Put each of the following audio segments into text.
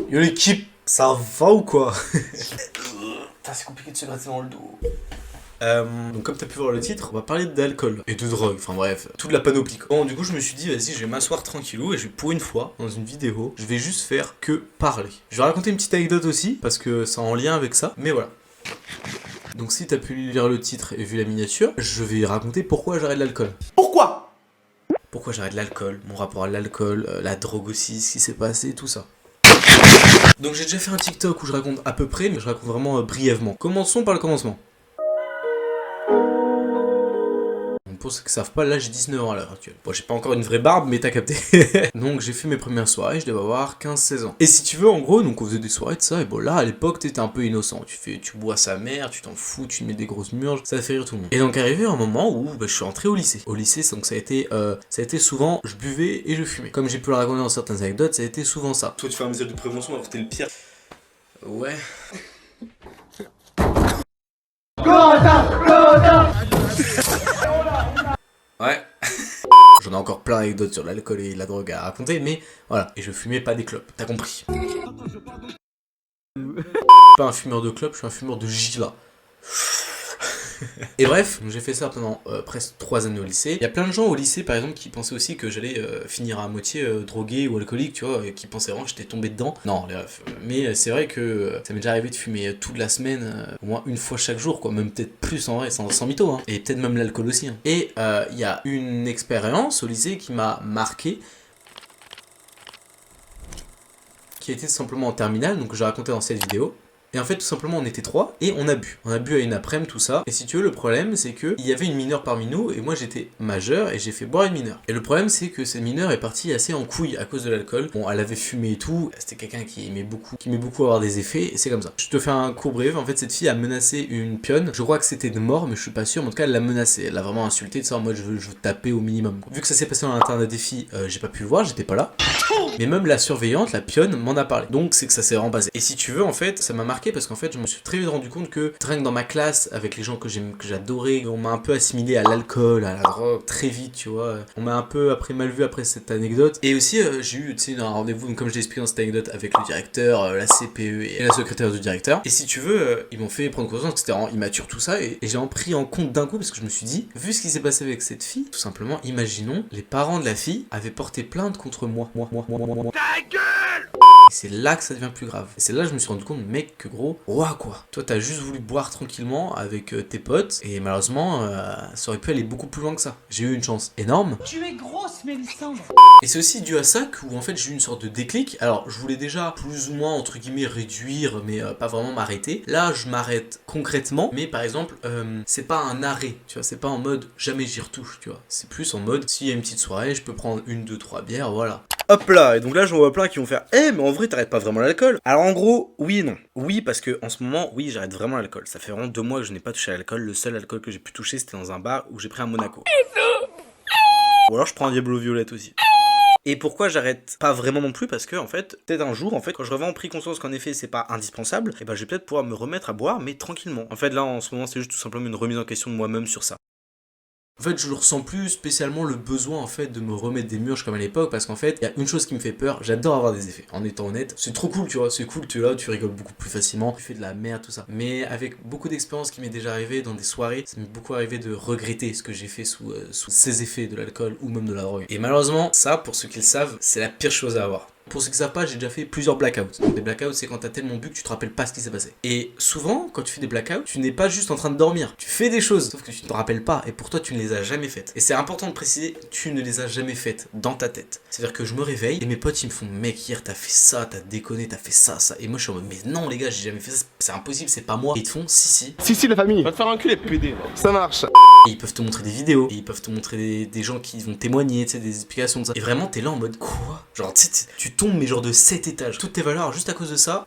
Yo l'équipe, ça va ou quoi? C'est compliqué de se gratter dans le dos. Donc comme t'as pu voir le titre, on va parler d'alcool et de drogue, enfin bref, toute la panoplie. Bon, du coup je me suis dit vas-y, je vais m'asseoir tranquillou et je vais pour une fois, dans une vidéo, je vais juste faire que parler. Je vais raconter une petite anecdote aussi, parce que c'est en lien avec ça, mais voilà. Donc si t'as pu lire le titre et vu la miniature, je vais raconter pourquoi j'arrête l'alcool. Pourquoi j'arrête l'alcool, mon rapport à l'alcool, la drogue aussi, ce qui s'est passé, tout ça. Donc j'ai déjà fait un TikTok où je raconte à peu près, mais je raconte vraiment brièvement. Commençons par le commencement. Pour ceux qui savent pas, là j'ai 19 ans à l'heure actuelle. Bon, j'ai pas encore une vraie barbe, mais t'as capté. Donc j'ai fait mes premières soirées, je devais avoir 15-16 ans. Et si tu veux, en gros, donc on faisait des soirées de ça, et bon là à l'époque t'étais un peu innocent. Tu bois sa mère, tu t'en fous, tu mets des grosses murges, ça fait rire tout le monde. Et donc arrivé un moment où je suis entré au lycée. Au lycée, donc ça a été souvent, je buvais et je fumais. Comme j'ai pu le raconter dans certaines anecdotes, ça a été souvent ça. Toi tu fais un mesure de prévention alors que t'es le pire. Ouais. Ouais. J'en ai encore plein d'anecdotes sur l'alcool et la drogue à raconter, mais voilà. Et je fumais pas des clopes, t'as compris. Pas un fumeur de clopes, je suis un fumeur de gila. Et bref, j'ai fait ça pendant presque 3 années au lycée. Il y a plein de gens au lycée par exemple qui pensaient aussi que j'allais finir à moitié drogué ou alcoolique, tu vois, et qui pensaient vraiment que j'étais tombé dedans. Non, les refs. Mais c'est vrai que ça m'est déjà arrivé de fumer toute la semaine, au moins une fois chaque jour, quoi, même peut-être plus en vrai, sans mytho, hein. Et peut-être même l'alcool aussi, hein. Et il y a une expérience au lycée qui m'a marqué, qui était tout simplement en terminale, donc j'ai raconté dans cette vidéo. Et en fait, tout simplement, on était 3 et on a bu. On a bu à une après-midi, tout ça. Et si tu veux, le problème, c'est que il y avait une mineure parmi nous et moi j'étais majeur et j'ai fait boire une mineure. Et le problème, c'est que cette mineure est partie assez en couille à cause de l'alcool. Bon, elle avait fumé et tout. C'était quelqu'un qui aimait beaucoup avoir des effets et c'est comme ça. Je te fais un court bref. En fait, cette fille a menacé une pionne. Je crois que c'était de mort, mais je suis pas sûr. Mais en tout cas, elle l'a menacé. Elle l'a vraiment insulté de ça en mode je veux taper au minimum. Vu que ça s'est passé dans l'internat des filles, j'ai pas pu le voir, j'étais pas là. Mais même la surveillante, la pionne, m'en a parlé. Donc c'est que ça s'est vraiment passé. Et si tu veux, en fait, ça m'a marqué parce qu'en fait, je me suis très vite rendu compte que rien que dans ma classe, avec les gens que j'adorais, on m'a un peu assimilé à l'alcool, à la drogue, très vite, tu vois. On m'a un peu après mal vu après cette anecdote. Et aussi, j'ai eu, tu sais, un rendez-vous, comme je l'ai expliqué dans cette anecdote, avec le directeur, la CPE et la secrétaire du directeur. Et si tu veux, ils m'ont fait prendre conscience que c'était vraiment immature tout ça. Et j'ai en pris en compte d'un coup parce que je me suis dit, vu ce qui s'est passé avec cette fille, tout simplement, imaginons, les parents de la fille avaient porté plainte contre moi. Ta gueule! Et c'est là que ça devient plus grave. Et c'est là que je me suis rendu compte, mec, que gros, ouah quoi. Toi, t'as juste voulu boire tranquillement avec tes potes, et malheureusement, ça aurait pu aller beaucoup plus loin que ça. J'ai eu une chance énorme. Tu es grosse, Mélissandre. Et c'est aussi dû à ça où en fait j'ai eu une sorte de déclic. Alors, je voulais déjà plus ou moins, entre guillemets, réduire, mais pas vraiment m'arrêter. Là, je m'arrête concrètement, mais par exemple, c'est pas un arrêt, tu vois, c'est pas en mode jamais j'y retouche, tu vois. C'est plus en mode, s'il y a une petite soirée, je peux prendre 1, 2, 3 bières, voilà. Hop là, et donc là j'en vois plein qui vont faire mais en vrai t'arrêtes pas vraiment l'alcool. Alors en gros, oui et non. Oui parce que en ce moment, oui j'arrête vraiment l'alcool. Ça fait vraiment 2 mois que je n'ai pas touché à l'alcool. Le seul alcool que j'ai pu toucher c'était dans un bar où j'ai pris un Monaco. Ou alors je prends un Diablo Violette aussi. Et pourquoi j'arrête pas vraiment non plus? Parce que en fait, peut-être un jour, en fait, quand j'aurai vraiment pris conscience qu'en effet c'est pas indispensable, et ben je vais peut-être pouvoir me remettre à boire, mais tranquillement. En fait là en ce moment c'est juste tout simplement une remise en question de moi-même sur ça. En fait, je ne ressens plus spécialement le besoin en fait de me remettre des murges comme à l'époque parce qu'en fait, il y a une chose qui me fait peur, j'adore avoir des effets. En étant honnête, c'est trop cool, tu vois, c'est cool, tu es là, tu rigoles beaucoup plus facilement, tu fais de la merde, tout ça. Mais avec beaucoup d'expérience qui m'est déjà arrivé dans des soirées, ça m'est beaucoup arrivé de regretter ce que j'ai fait sous ces effets de l'alcool ou même de la drogue. Et malheureusement, ça, pour ceux qui le savent, c'est la pire chose à avoir. Pour ceux qui ne savent pas, j'ai déjà fait plusieurs blackouts. Donc des blackouts, c'est quand t'as tellement bu que tu te rappelles pas ce qui s'est passé. Et souvent, quand tu fais des blackouts, tu n'es pas juste en train de dormir. Tu fais des choses, sauf que tu ne te rappelles pas. Et pour toi, tu ne les as jamais faites. Et c'est important de préciser, tu ne les as jamais faites dans ta tête. C'est-à-dire que je me réveille et mes potes, ils me font, mec, hier, t'as fait ça, t'as déconné, t'as fait ça, ça. Et moi, je suis en mode, mais non, les gars, j'ai jamais fait ça, c'est impossible, c'est pas moi. Et ils te font, si. Si, la famille. Va te faire enculer, PD. Ça marche. Et ils peuvent te montrer des vidéos, et ils peuvent te montrer des gens qui vont témoigner, tu sais, des explications de ça. Et vraiment, t'es là en mode, quoi? Genre, tu tombes, mais genre de 7 étages. Toutes tes valeurs, juste à cause de ça,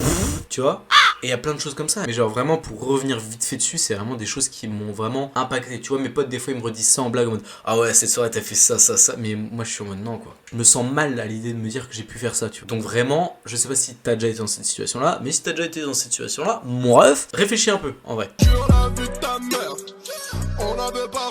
tu vois. Et il y a plein de choses comme ça. Mais genre, vraiment, pour revenir vite fait dessus, c'est vraiment des choses qui m'ont vraiment impacté. Tu vois, mes potes, des fois, ils me redisent ça en blague, en mode, ah ouais, cette soirée, t'as fait ça. Mais moi, je suis en mode, non, quoi. Je me sens mal à l'idée de me dire que j'ai pu faire ça, tu vois. Donc vraiment, je sais pas si t'as déjà été dans cette situation-là, mais si t'as déjà été dans cette situation-là, mon ref, réfléchis un peu, en vrai. Sur la vue de ta mère, on n'avait pas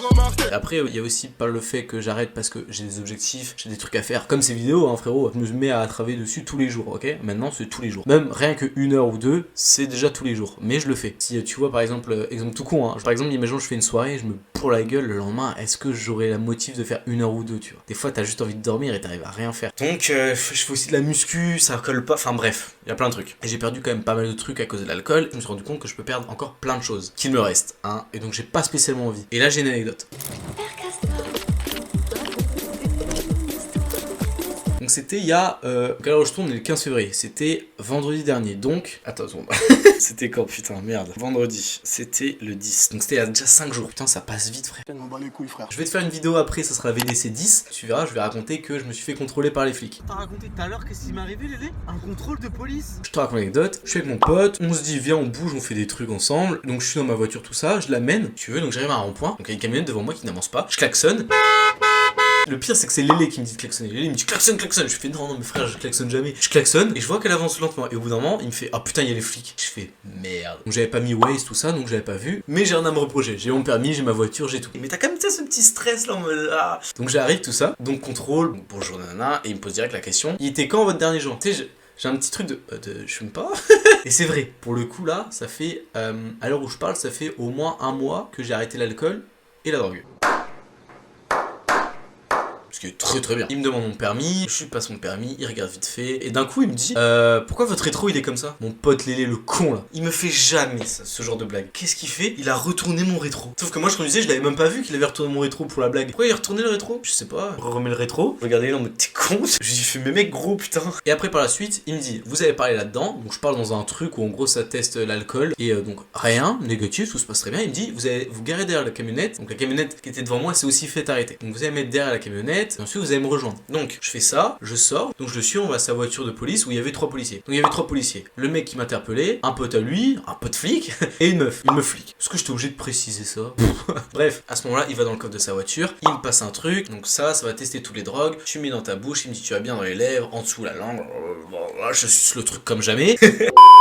Et après, il y a aussi pas le fait que j'arrête parce que j'ai des objectifs, j'ai des trucs à faire. Comme ces vidéos, hein, frérot, je me mets à travailler dessus tous les jours, ok? Maintenant, c'est tous les jours. Même rien que 1 heure ou 2, c'est déjà tous les jours. Mais je le fais. Si tu vois, par exemple, exemple tout con, hein, par exemple, imaginons je fais une soirée, je me pour la gueule le lendemain, est-ce que j'aurais la motive de faire 1 heure ou 2, tu vois? Des fois, t'as juste envie de dormir et t'arrives à rien faire. Donc, je fais aussi de la muscu, ça colle pas, enfin bref, il y a plein de trucs. Et j'ai perdu quand même pas mal de trucs à cause de l'alcool. Je me suis rendu compte que je peux perdre encore plein de choses qu'il me reste, hein, et donc j'ai pas spécialement envie. Et là, j'ai une anecdote. Donc c'était il y a... quelle heure je tourne, le 15 février. C'était vendredi dernier. Donc... Attends, c'était quand, putain, merde. Vendredi. C'était le 10. Donc c'était il y a déjà 5 jours. Putain, ça passe vite, frère. Je vais te faire une vidéo après, ça sera VDC 10. Tu verras, je vais raconter que je me suis fait contrôler par les flics. T'as raconté tout à l'heure qu'est-ce qui m'est arrivé, Lélé? Un contrôle de police? Je te raconte l'anecdote. Je suis avec mon pote. On se dit, viens, on bouge, on fait des trucs ensemble. Donc je suis dans ma voiture, tout ça. Je l'amène, tu veux. Donc j'arrive à un rond-point. Donc il y a une camionnette devant moi qui n'avance pas. Je klaxonne. Le pire, c'est que c'est Lélé qui me dit de klaxonner. Lélé il me dit klaxonne. Je fais non, mais frère, je klaxonne jamais. Je klaxonne et je vois qu'elle avance lentement. Et au bout d'un moment, il me fait ah putain, il y a les flics. Je fais merde. Donc j'avais pas mis Waze, tout ça, donc j'avais pas vu. Mais j'ai rien à me reprocher. J'ai mon permis, j'ai ma voiture, j'ai tout. Mais t'as quand même ce petit stress là en mode ah. Donc j'arrive, tout ça. Donc contrôle. Donc, bonjour nana. Et il me pose direct la question. Il était quand votre dernier jour? Tu sais, j'ai un petit truc de je fume pas. Et c'est vrai. Pour le coup là, ça fait à l'heure où je parle, ça fait au moins 1 mois que j'ai arrêté l'alcool et la drogue. Ce qui est très très bien. Il me demande mon permis, je lui passe mon permis, il regarde vite fait, et d'un coup il me dit pourquoi votre rétro il est comme ça? Mon pote Lélé le con là, il me fait jamais ça, ce genre de blague. Qu'est-ce qu'il fait? Il a retourné mon rétro. Sauf que moi je conduisais, je l'avais même pas vu qu'il avait retourné mon rétro pour la blague. Pourquoi il a retourné le rétro? Je sais pas, je remets le rétro, regardez là en mode t'es con. Je lui fais mais mec gros putain. Et après par la suite, il me dit vous avez parlé là-dedans, donc je parle dans un truc où en gros ça teste l'alcool, et donc rien, négatif, tout se passe très bien. Il me dit vous garez derrière la camionnette, donc la camionnette qui était devant moi c'est aussi fait arrêter. Donc vous allez mettre derrière la camionnette, et ensuite vous allez me rejoindre. Donc je fais ça, je sors, donc je le suis, on va à sa voiture de police où il y avait 3 policiers. Donc il y avait 3 policiers. Le mec qui m'interpellait, un pote à lui, un pote flic, et une meuf. Il me flic. Est-ce que j'étais obligé de préciser ça? Bref, à ce moment-là, il va dans le coffre de sa voiture, il me passe un truc, donc ça va tester toutes les drogues, tu mets dans ta bouche, il me dit tu vas bien dans les lèvres, en dessous la langue, là je suce le truc comme jamais.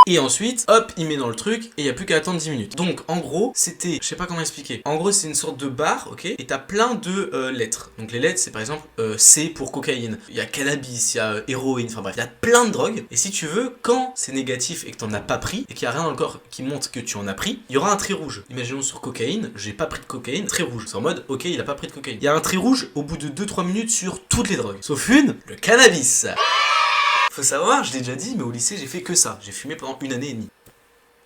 Et ensuite, hop, il met dans le truc, et il n'y a plus qu'à attendre 10 minutes. Donc en gros, c'était, je sais pas comment expliquer, en gros c'est une sorte de barre, ok, et t'as plein de lettres. Donc les lettres c'est par exemple C pour cocaïne, il y a cannabis, il y a héroïne, enfin bref, il y a plein de drogues. Et si tu veux, quand c'est négatif et que t'en as pas pris, et qu'il y a rien dans le corps qui montre que tu en as pris, il y aura un trait rouge. Imaginons sur cocaïne, j'ai pas pris de cocaïne, trait rouge. C'est en mode, ok, il a pas pris de cocaïne. Il y a un trait rouge au bout de 2-3 minutes sur toutes les drogues. Sauf une, le cannabis. Faut savoir, je l'ai déjà dit, mais au lycée j'ai fait que ça. J'ai fumé pendant 1 année et demie.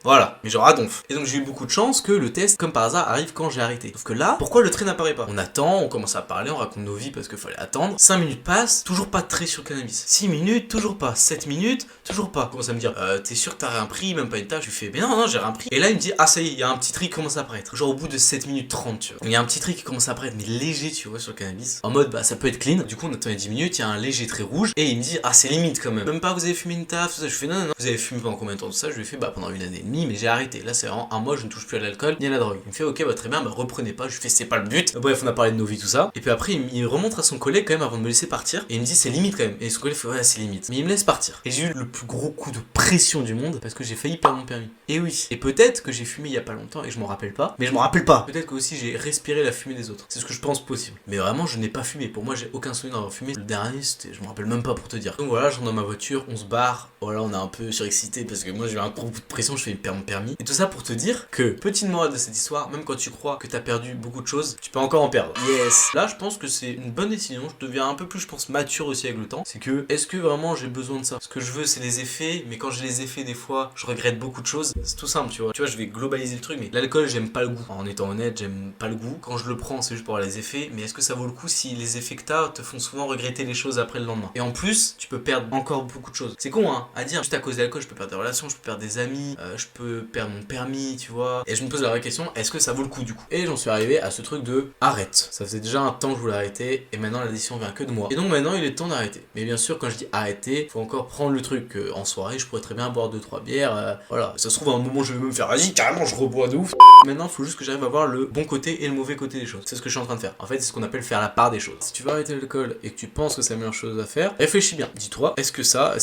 Voilà, mais genre à donf. Et donc j'ai eu beaucoup de chance que le test, comme par hasard, arrive quand j'ai arrêté. Sauf que là, pourquoi le trait n'apparaît pas? On attend, on commence à parler, on raconte nos vies parce qu'il fallait attendre. 5 minutes passent, toujours pas de trait sur le cannabis. 6 minutes, toujours pas. 7 minutes, toujours pas. On commence à me dire, t'es sûr que t'as rien pris, même pas une tâche? Je lui fais, mais non, j'ai rien pris. Et là il me dit, ah ça y est, il y a un petit trait qui commence à apparaître. Genre au bout de 7 minutes 30, tu vois. Il y a un petit trait qui commence à apparaître, mais léger, tu vois, sur le cannabis. En mode, bah ça peut être clean. Du coup on attend 10 minutes, il y a un léger trait rouge. Et il me dit, ah c'est limite quand même. Même pas vous avez fumé une taf, tout ça. Je fais, non. Vous avez fumé pendant combien de temps, tout ça? Je lui fais, bah pendant 1 année et demie, mais j'ai arrêté. Là c'est vraiment 1 mois, je ne touche plus à l'alcool ni à la drogue. Il me fait ok bah très bien, bah reprenez pas. Je lui fais c'est pas le but. Bref, on a parlé de nos vies, tout ça. Et puis après il remonte à son collègue quand même avant de me laisser partir. Et il me dit c'est limite quand même. Et son collègue fait ouais c'est limite. Mais il me laisse partir. Et j'ai eu le plus gros coup de pression du monde parce que j'ai failli perdre mon permis. Et oui. Et peut-être que j'ai fumé il y a pas longtemps et que je m'en rappelle pas. Mais je m'en rappelle pas. Peut-être que aussi j'ai respiré la fumée des autres. C'est ce que je pense possible. Mais vraiment je n'ai pas fumé. Pour moi j'ai aucun souvenir d'avoir fumé. Le dernier c'était, je me rappelle même pas pour te dire. Donc voilà, je rentre dans ma voiture, on se barre. Voilà, on est un peu surexcité parce que moi j'ai eu un gros coup de pression, je fais perdre mon permis. Et tout ça pour te dire que petite morale de cette histoire, même quand tu crois que t'as perdu beaucoup de choses, tu peux encore en perdre. Yes. Là, je pense que c'est une bonne décision. Je deviens un peu plus, je pense, mature aussi avec le temps. C'est que, est-ce que vraiment j'ai besoin de ça? Ce que je veux, c'est les effets, mais quand j'ai les effets, des fois, je regrette beaucoup de choses. C'est tout simple, tu vois. Tu vois, je vais globaliser le truc, mais l'alcool, j'aime pas le goût. En étant honnête, j'aime pas le goût. Quand je le prends, c'est juste pour avoir les effets, mais est-ce que ça vaut le coup si les effets que t'as te font souvent regretter les choses après le lendemain? Et en plus, tu peux perdre encore beaucoup de choses. C'est con, hein, à dire. Juste à cause de l'alcool, je peux perdre des relations, je peux perdre des amis, je peux perdre mon permis, tu vois. Et je me pose la vraie question, est-ce que ça vaut le coup du coup? Et j'en suis arrivé à ce truc de arrête. Ça faisait déjà un temps que je voulais arrêter et maintenant la décision vient que de moi. Et donc maintenant il est temps d'arrêter. Mais bien sûr quand je dis arrêter, faut encore prendre le truc en soirée, je pourrais très bien boire 2-3 bières. Voilà, ça se trouve à un moment je vais me faire vas-y carrément je rebois de ouf. Maintenant faut juste que j'arrive à voir le bon côté et le mauvais côté des choses. C'est ce que je suis en train de faire. En fait c'est ce qu'on appelle faire la part des choses. Si tu veux arrêter l'alcool et que tu penses que c'est la meilleure chose à faire, réfléchis bien. Dis-toi, est-ce que ça,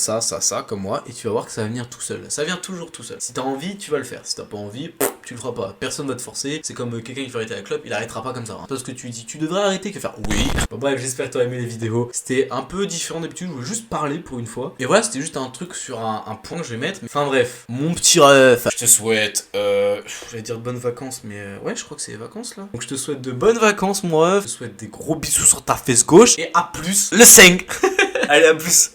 comme moi, et tu vas voir que ça va venir tout seul. Ça vient toujours tout seul. Si t'as envie, tu vas le faire. Si t'as pas envie, tu le feras pas. Personne va te forcer. C'est comme quelqu'un qui veut arrêter la clope, il arrêtera pas comme ça. Hein. Parce que tu lui dis, tu devrais arrêter, que faire oui. Bon, bref, j'espère que t'as aimé les vidéos. C'était un peu différent d'habitude, je voulais juste parler pour une fois. Et voilà, c'était juste un truc sur un point que je vais mettre. Enfin bref, mon petit ref, je te souhaite, j'allais dire bonnes vacances, mais ouais, je crois que c'est les vacances là. Donc je te souhaite de bonnes vacances, mon ref. Je te souhaite des gros bisous sur ta fesse gauche. Et à plus, le 5. Allez, à plus.